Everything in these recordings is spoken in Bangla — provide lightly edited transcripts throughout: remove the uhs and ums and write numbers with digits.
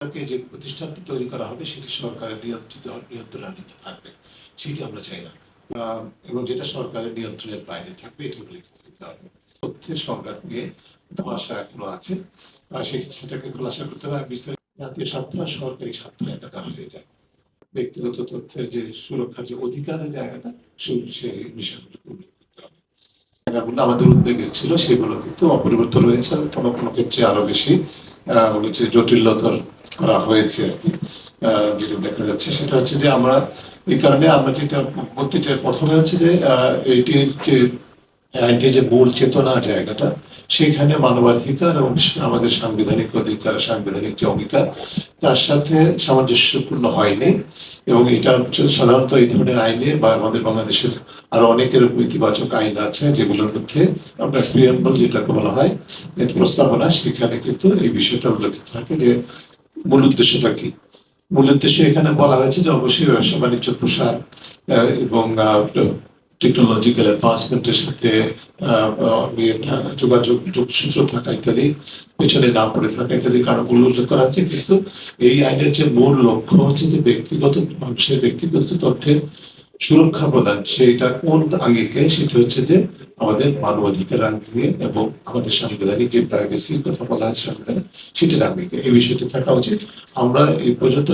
যে প্রতিষ্ঠানটি তৈরি করা হবে সেটি সরকারের নিয়ন্ত্রণাধীন থাকবে, সেটি আমরা চাই না। এবং যেটা সরকারের নিয়ন্ত্রণের বাইরে থাকবে এটা উল্লেখিত হতে হবে। তথ্যের সংজ্ঞা নিয়ে ধোঁয়াশা এখনো আছে, সেটাকে খোলাসা করতে হবে। বিস্তারিত জাতীয় স্বার্থ আর সরকারি স্বার্থ একাকার হয়ে যায়। ব্যক্তিগত তথ্যের যে সুরক্ষার যে অধিকারের জায়গাটা সেই বিষয়গুলো উল্লেখ করতে হবে। জায়গাগুলো আমাদের উদ্বেগের ছিল, সেগুলো কিন্তু অপরিবর্তন রয়েছে, কোনো কোনো ক্ষেত্রে আরো বেশি জটিলতর করা হয়েছে আর কি। যেটা দেখা যাচ্ছে সেটা হচ্ছে যে আমরা এই কারণে আমরা যেটা বলতে চাই, প্রথমে হচ্ছে যে এইটির যে আইনটির যে মূল চেতনা জায়গাটা, সেখানে মানবাধিকার এবং আমাদের সাংবিধানিক অধিকার, সাংবিধানিক যে অঙ্গীকার, তার সাথে সামঞ্জস্যপূর্ণ হয়নি। এবং এটা সাধারণত এই ধরনের আইনে বা আমাদের বাংলাদেশের আরো অনেকের ইতিবাচক আইন আছে যেগুলোর মধ্যে আপনার প্রিয়াম্বল যেটাকে বলা হয় প্রস্তাবনা, সেখানে কিন্তু এই বিষয়টা উল্লেখিত থাকে যে মূল উদ্দেশ্যটা কি। মূল উদ্দেশ্য এখানে বলা হয়েছে যে অবশ্যই ব্যবসা বাণিজ্য প্রসার এবং টেকনোলজিক্যাল অ্যাডভান্সমেন্টের সাথে যোগাযোগ যোগসূত্র থাকা ইত্যাদি, পেছনে না পড়ে থাকা ইত্যাদি কারণগুলো উল্লেখ করা আছে। কিন্তু এই আইনের যে মূল লক্ষ্য হচ্ছে যে ব্যক্তিগত মানুষের ব্যক্তিগত তথ্যের সুরক্ষা প্রদান, সেটা কোন আঙ্গিকে, সেটা হচ্ছে যে আমাদের মানবাধিকার আঙ্গিকে এবং আমাদের সাংবিধানিক যে প্রাইভেসির কথা বলা হয়েছে সংবিধানে, সেটার আঙ্গিকে এই বিষয়টি থাকা উচিত। আমরা এই পর্যন্ত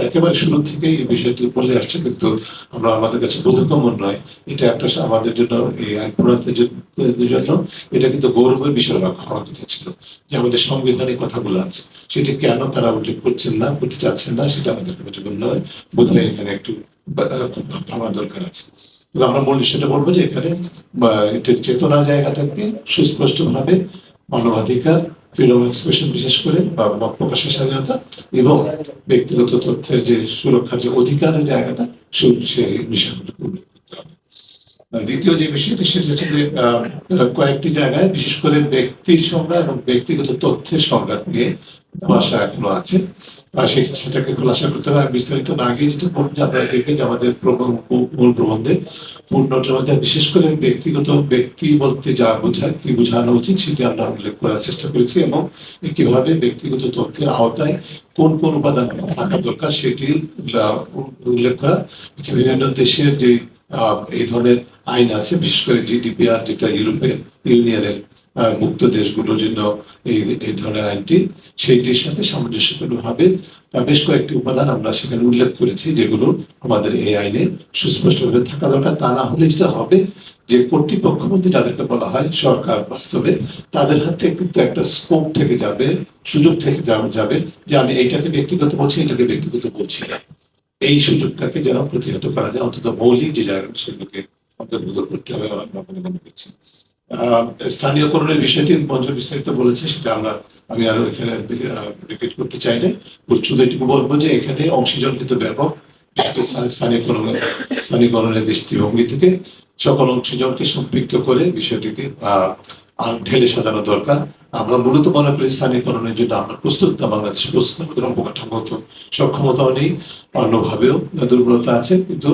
একেবারে শুরু থেকে এই বিষয়টি বলে আসছে, কিন্তু আমরা আমাদের কাছে বোধগম্য নয়। এটা একটা আমাদের জন্য এই আইন প্রণয়নের জন্য এটা কিন্তু গৌরবের বিষয় হওয়ার কথা ছিল যে আমাদের সংবিধানিক কথাগুলো আছে, সেটি কেন তারা উল্লেখ করছেন না, করতে চাচ্ছেন না, সেটা আমাদের বোধগম্য নয়। বোধহয় এখানে একটু ভাবা দরকার আছে। আমরা মূল বিষয়টা বলবো যে এখানে এটার চেতনার জায়গাটাকে সুস্পষ্ট ভাবে মানবাধিকার, ফ্রিডম অফ এক্সপ্রেশন বিশেষ করে বা মত প্রকাশের স্বাধীনতা এবং ব্যক্তিগত তথ্যের যে সুরক্ষার যে অধিকারের জায়গাটা, সেই বিষয়গুলো উল্লেখ করতে হবে। দ্বিতীয় যে বিষয়টি সেটা হচ্ছে যে কয়েকটি জায়গায় বিশেষ করে ব্যক্তির সংজ্ঞা এবং ব্যক্তিগত তথ্যের সংজ্ঞা নিয়ে ধোঁয়াশা এখনো আছে। সেটাকে খোলাসা করতে হবে। বিস্তারিত না গিয়ে যেটা বলবো, আপনারা দেখবেন যে আমাদের মূল প্রবন্ধে ফুটনোটের মধ্যে বিশেষ করে ব্যক্তিগত ব্যক্তি বলতে যা বোঝায়, কি বোঝানো উচিত, সেটি আমরা উল্লেখ করার চেষ্টা করেছি এবং কিভাবে ব্যক্তিগত তথ্যের আওতায় কোন কোন উপাদান থাকা দরকার সেটি উল্লেখ করা। বিভিন্ন দেশের যে এই ধরনের আইন আছে, বিশেষ করে জিডিপিআর যেটা ইউরোপিয়ান ইউনিয়নের মুক্ত দেশগুলোর জন্য এই ধরনের আইনটি, সেইটির সাথে সামঞ্জস্যপূর্ণভাবে বেশ কয়েকটি উপাদান আমরা সেখানে উল্লেখ করেছি যেগুলো আমাদের এই আইনে সুস্পষ্টভাবে থাকা দরকার। তা না হলে যেটা হবে যে কর্তৃপক্ষ মধ্যে যাদেরকে বলা হয় সরকার, বাস্তবে তাদের হাতে কিন্তু একটা স্কোপ থেকে যাবে, সুযোগ থেকে যাবে যে আমি এইটাকে ব্যক্তিগত বলছি, এটাকে ব্যক্তিগত বলছি না। এই সুযোগটাকে যেন প্রতিহত করা যায়, অন্তত মৌলিক যে জায়গাটা সেগুলোকে অন্তর্ভুক্ত করতে হবে আমরা মনে করছি। স্থানীয়করণের বিষয়টি মঞ্জুর বিস্তারিত বলেছে, সেটা আমি আরো এখানে রিপিট করতে চাই না। শুধু এটুকু বলবো যে এখানে অংশীজন কিন্তু ব্যাপক, স্থানীয়করণের দৃষ্টিভঙ্গি থেকে সকল অংশীজনকে সম্পৃক্ত করে বিষয়টিকে ঢেলে সাজানো দরকার। আমরা মূলত মনে করি স্থানীয়করণের জন্য আমরা প্রস্তুত না, বাংলাদেশ প্রস্তুত, আমাদের অবকাঠামোগত সক্ষমতাও নেই, অন্যভাবেও দুর্বলতা আছে। কিন্তু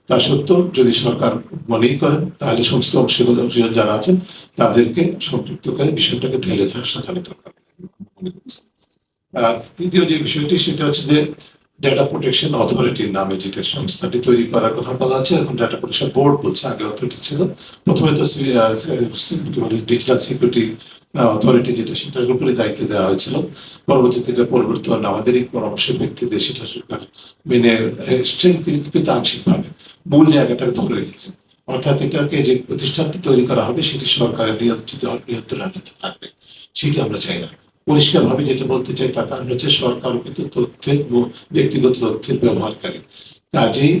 তা সত্ত্বেও যদি সরকার মনেই করেন, তাহলে সমস্ত অংশীজন যারা আছেন তাদেরকে সম্পৃক্ত করে বিষয়টাকে ঢেলে সাজানো দরকার মনে করছি। তৃতীয় যে বিষয়টি সেটা হচ্ছে যে ডেটা প্রোটেকশন অথরিটির নামে যেটা সংস্থাটি তৈরি করার কথা বলা আছে, এখন ডেটা প্রোটেকশন বোর্ড বলছে, আগে অথরিটি ছিল। প্রথমে তো ডিজিটাল সিকিউরিটি অথরিটি যেটা, সেটার উপরে দায়িত্ব দেওয়া হয়েছিল। পরবর্তীতে এটা পরিবর্তন আমাদেরই পরামর্শের ভিত্তিতে সেটা সরকার মেনে এসছেন, কিন্তু আংশিকভাবে মূল জায়গাটাকে ধরে রেখেছে। অর্থাৎ এটাকে যে প্রতিষ্ঠানটি তৈরি করা হবে সেটি সরকারের নিয়ন্ত্রণাধীন থাকবে, সেটি আমরা চাই না। পরিষ্কার ভাবে যেটা বলতে চাই তার কারণ হচ্ছে সরকার কিন্তু তথ্যের ব্যক্তিগত তথ্যের ব্যবহারকারী, কাজেই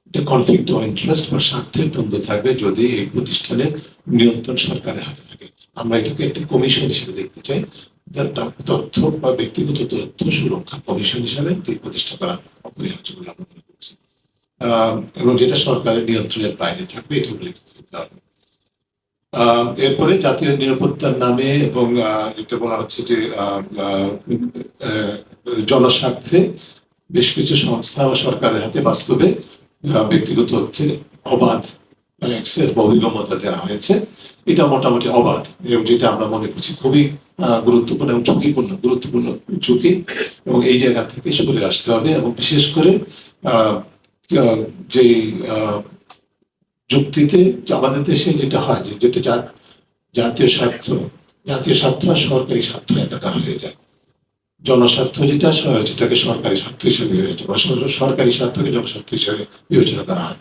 এটা কনফ্লিক্ট অফ ইন্টারেস্ট বা স্বার্থের দ্বন্দ্ব থাকবে যদি এই প্রতিষ্ঠানের নিয়ন্ত্রণ সরকারের হাতে থাকে। আমরা এটাকে একটা কমিশন হিসেবে দেখতে চাই, তথ্য বা ব্যক্তিগত তথ্য সুরক্ষা কমিশন হিসাবে প্রতিষ্ঠা করা অপরিহার্য বলে আমরা মনে করছি। এবং যেটা সরকারের নিয়ন্ত্রণের বাইরে থাকবে, এটা উল্লেখিত হতে হবে। এরপরে জাতীয় নিরাপত্তার নামে এবং যেটা বলা হচ্ছে যে জনস্বার্থে বেশ কিছু সংস্থা বা সরকারের হাতে বাস্তবে ব্যক্তিগত তথ্যের অবাধ অ্যাক্সেস বা অভিগমতা দেওয়া হয়েছে। এটা মোটামুটি অবাধ, এবং যেটা আমরা মনে করছি খুবই গুরুত্বপূর্ণ এবং গুরুত্বপূর্ণ ঝুঁকি, এবং এই জায়গা থেকে সরে আসতে হবে। এবং বিশেষ করে আহ, আহ, যে আহ, যুক্তিতে যে আমাদের দেশে যেটা হয় যে যেটা জাতীয় স্বার্থ জাতীয় স্বার্থ আর সরকারি স্বার্থ একাকার হয়ে যায়। জনস্বার্থ যেটাকে সরকারি স্বার্থ হিসেবে বিবেচনা, বা সরকারি স্বার্থকে জনস্বার্থ হিসেবে বিবেচনা করা হয়।